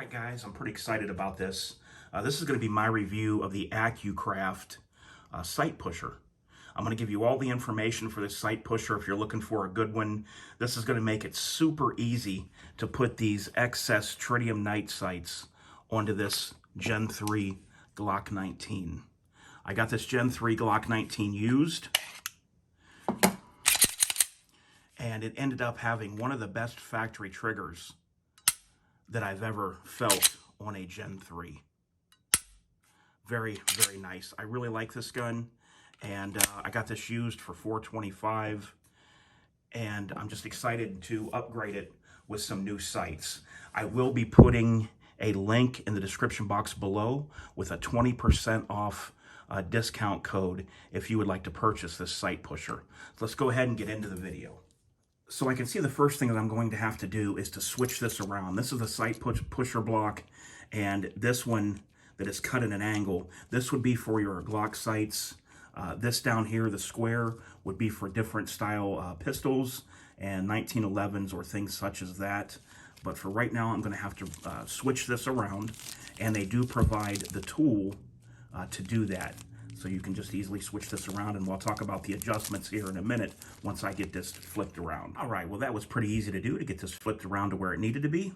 right, guys, I'm pretty excited about this. This is going to be my review of the Accucraft sight pusher. I'm going to give you all the information for this sight pusher if you're looking for a good one. This is going to make it super easy to put these excess tritium night sights onto this Gen 3 Glock 19. I got this Gen 3 Glock 19 used, and it ended up having one of the best factory triggers that I've ever felt on a Gen 3. Very, very nice. I really like this gun, and I got this used for $425, and I'm just excited to upgrade it with some new sights. I will be putting a link in the description box below with a 20% off discount code if you would like to purchase this sight pusher. So let's go ahead and get into the video. So I can see the first thing that I'm going to have to do is to switch this around. This is the sight pusher block, and this one that is cut at an angle, this would be for your Glock sights. This down here, the square, would be for different style pistols and 1911s or things such as that. But for right now, I'm going to have to switch this around, and they do provide the tool to do that. So you can just easily switch this around, and we'll talk about the adjustments here in a minute once I get this flipped around. All right, well, that was pretty easy to do, to get this flipped around to where it needed to be.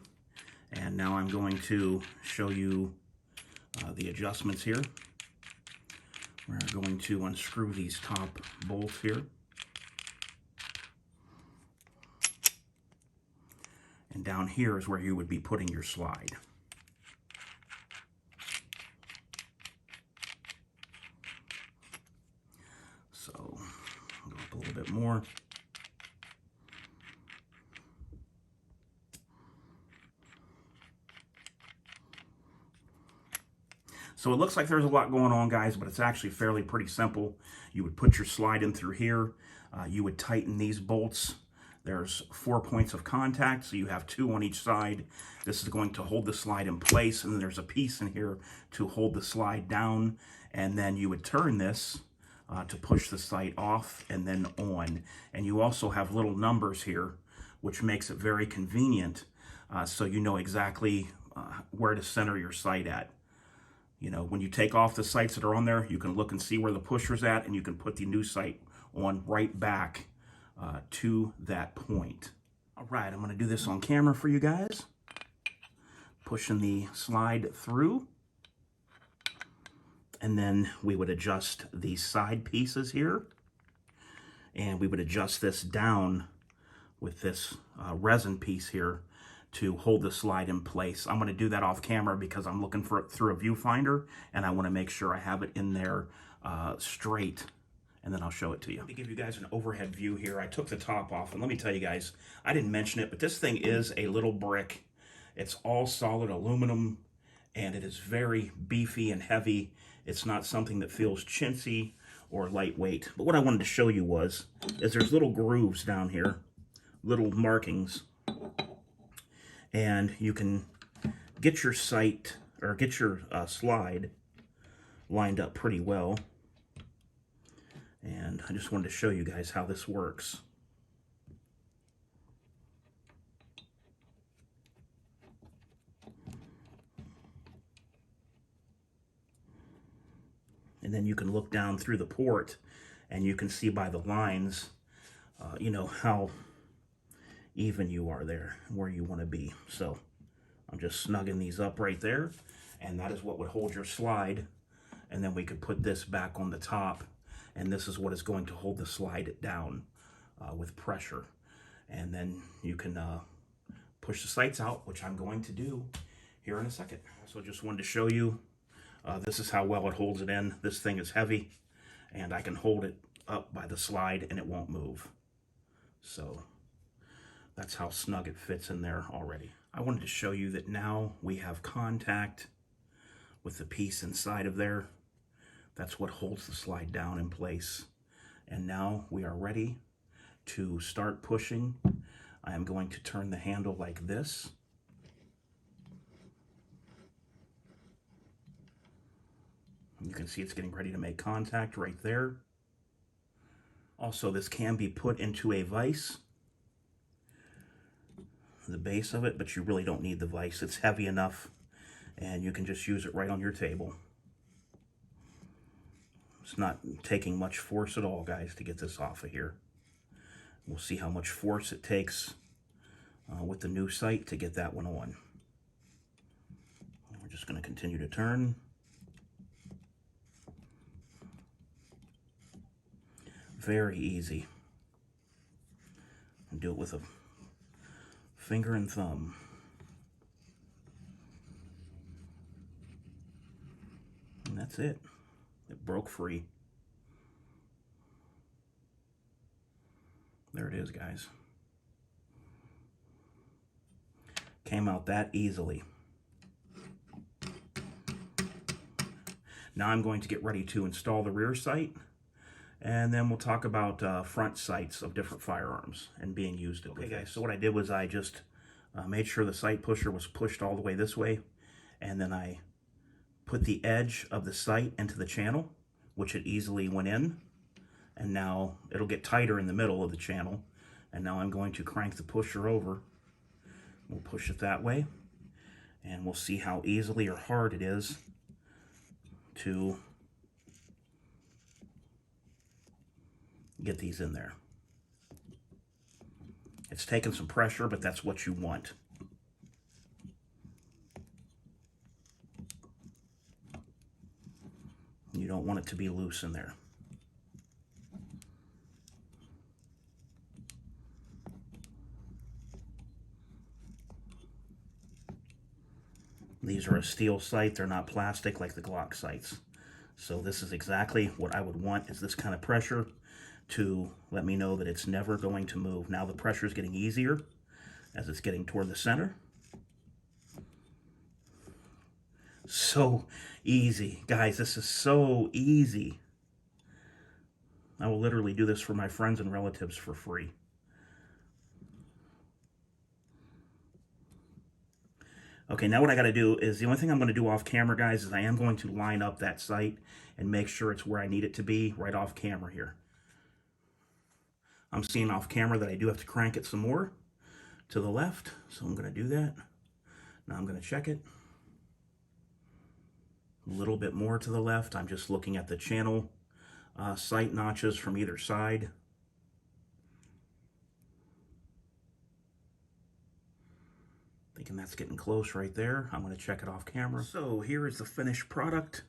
And now I'm going to show you the adjustments here. We're going to unscrew these top bolts here. And down here is where you would be putting your slide. So, go up a little bit more. So it looks like there's a lot going on, guys, but it's actually fairly pretty simple. You would put your slide in through here. You would tighten these bolts. There's 4 points of contact, so you have 2 on each side. This is going to hold the slide in place, and then there's a piece in here to hold the slide down. And then you would turn this to push the sight off and then on. And you also have little numbers here, which makes it very convenient, so you know exactly where to center your sight at. You know, when you take off the sights that are on there, you can look and see where the pusher's at, and you can put the new sight on right back to that point. All right, I'm going to do this on camera for you guys. Pushing the slide through. And then we would adjust these side pieces here. And we would adjust this down with this resin piece here to hold the slide in place. I'm going to do that off camera because I'm looking for it through a viewfinder, and I want to make sure I have it in there straight, and then I'll show it to you. Let me give you guys an overhead view here. I took the top off, and let me tell you guys, I didn't mention it, but this thing is a little brick. It's all solid aluminum, and it is very beefy and heavy. It's not something that feels chintzy or lightweight. But what I wanted to show you is there's little grooves down here, little markings, and you can get your sight, or get your slide lined up pretty well. And I just wanted to show you guys how this works. And then you can look down through the port, and you can see by the lines, you know, how even you are there, where you want to be. So I'm just snugging these up right there, and that is what would hold your slide. And then we could put this back on the top, and this is what is going to hold the slide down with pressure. And then you can push the sights out, which I'm going to do here in a second. So just wanted to show you, this is how well it holds it in. This thing is heavy, and I can hold it up by the slide and it won't move. So that's how snug it fits in there already. I wanted to show you that now we have contact with the piece inside of there. That's what holds the slide down in place. And now we are ready to start pushing. I am going to turn the handle like this. You can see it's getting ready to make contact right there. Also, this can be put into a vise, the base of it, but you really don't need the vise. It's heavy enough and you can just use it right on your table. It's not taking much force at all, guys, to get this off of here. We'll see how much force it takes with the new sight to get that one on. We're just going to continue to turn. Very easy. And do it with a finger and thumb. And that's it. It broke free. There it is, guys. Came out that easily. Now I'm going to get ready to install the rear sight, and then we'll talk about front sights of different firearms and being used. Okay, guys, so what I did was I just made sure the sight pusher was pushed all the way this way, and then I put the edge of the sight into the channel, which it easily went in, and now it'll get tighter in the middle of the channel. And now I'm going to crank the pusher over. We'll push it that way, and we'll see how easily or hard it is to get these in there. It's taking some pressure, but that's what you want. You don't want it to be loose in there. These are a steel sight. They're not plastic like the Glock sights. So this is exactly what I would want, is this kind of pressure to let me know that it's never going to move. Now the pressure is getting easier as it's getting toward the center. So easy. Guys, this is so easy. I will literally do this for my friends and relatives for free. Okay, now what I got to do is, the only thing I'm going to do off camera, guys, is I am going to line up that sight and make sure it's where I need it to be right off camera here. I'm seeing off camera that I do have to crank it some more to the left, so I'm going to do that. Now I'm going to check it. A little bit more to the left. I'm just looking at the channel sight notches from either side. Thinking that's getting close right there. I'm going to check it off camera. So here is the finished product.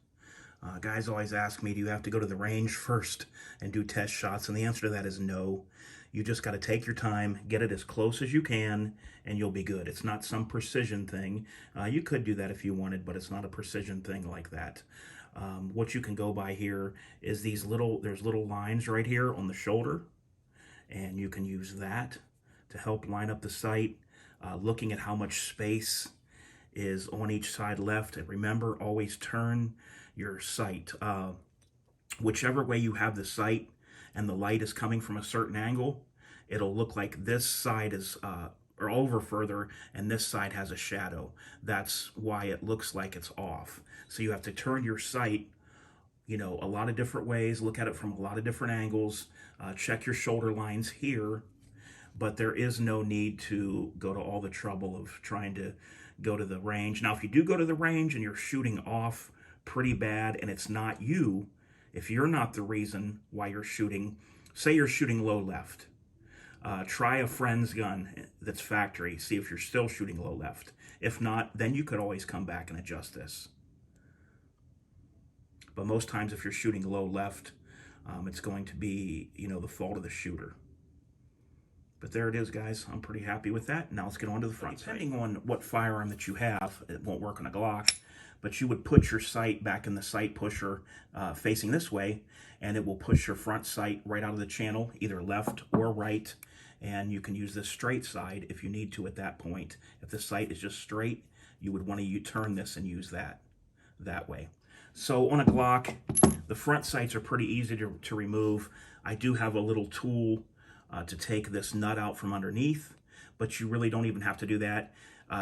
Guys always ask me, do you have to go to the range first and do test shots? And the answer to that is no. You just got to take your time, get it as close as you can, and you'll be good. It's not some precision thing. You could do that if you wanted, but it's not a precision thing like that. What you can go by here is there's little lines right here on the shoulder, and you can use that to help line up the sight. Looking at how much space is on each side left. And remember, always turn your sight. Whichever way you have the sight and the light is coming from a certain angle, it'll look like this side is or over further and this side has a shadow. That's why it looks like it's off. So you have to turn your sight, you know, a lot of different ways, look at it from a lot of different angles, check your shoulder lines here. But there is no need to go to all the trouble of trying to go to the range. Now, if you do go to the range and you're shooting off pretty bad and it's not you, if you're not the reason why you're shooting, say you're shooting low left, try a friend's gun that's factory, see if you're still shooting low left. If not, then you could always come back and adjust this. But most times if you're shooting low left, it's going to be, you know, the fault of the shooter. But there it is, guys. I'm pretty happy with that. Now let's get on to the front sight. Depending on what firearm that you have, it won't work on a Glock, but you would put your sight back in the sight pusher facing this way, and it will push your front sight right out of the channel, either left or right, and you can use this straight side if you need to at that point. If the sight is just straight, you would want to turn this and use that way. So on a Glock, the front sights are pretty easy to remove. I do have a little tool to take this nut out from underneath, but you really don't even have to do that.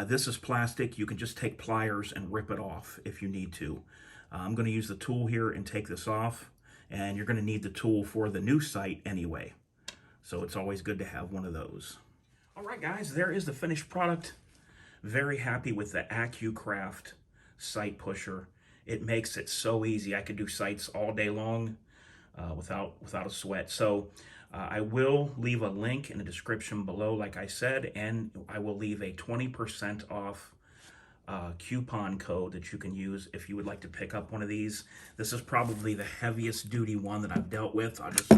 This is plastic. You can just take pliers and rip it off if you need to. I'm going to use the tool here and take this off, and you're going to need the tool for the new sight anyway. So it's always good to have one of those. All right, guys, there is the finished product. Very happy with the Accucraft sight pusher. It makes it so easy. I could do sights all day long without a sweat. So I will leave a link in the description below, like I said, and I will leave a 20% off coupon code that you can use if you would like to pick up one of these. This is probably the heaviest duty one that I've dealt with. I'll just,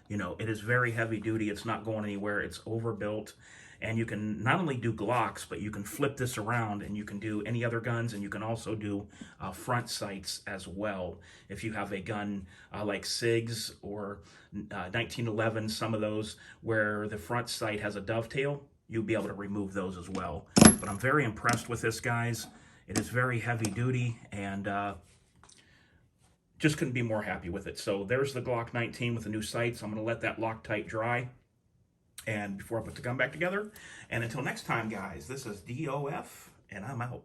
you know, it is very heavy duty. It's not going anywhere. It's overbuilt. And you can not only do Glocks, but you can flip this around and you can do any other guns, and you can also do front sights as well. If you have a gun like SIGs or 1911, some of those where the front sight has a dovetail, you'll be able to remove those as well. But I'm very impressed with this, guys. It is very heavy duty, and just couldn't be more happy with it. So there's the Glock 19 with the new sights. I'm going to let that Loctite dry and before I put the gun back together. And until next time, guys, this is DOF, and I'm out.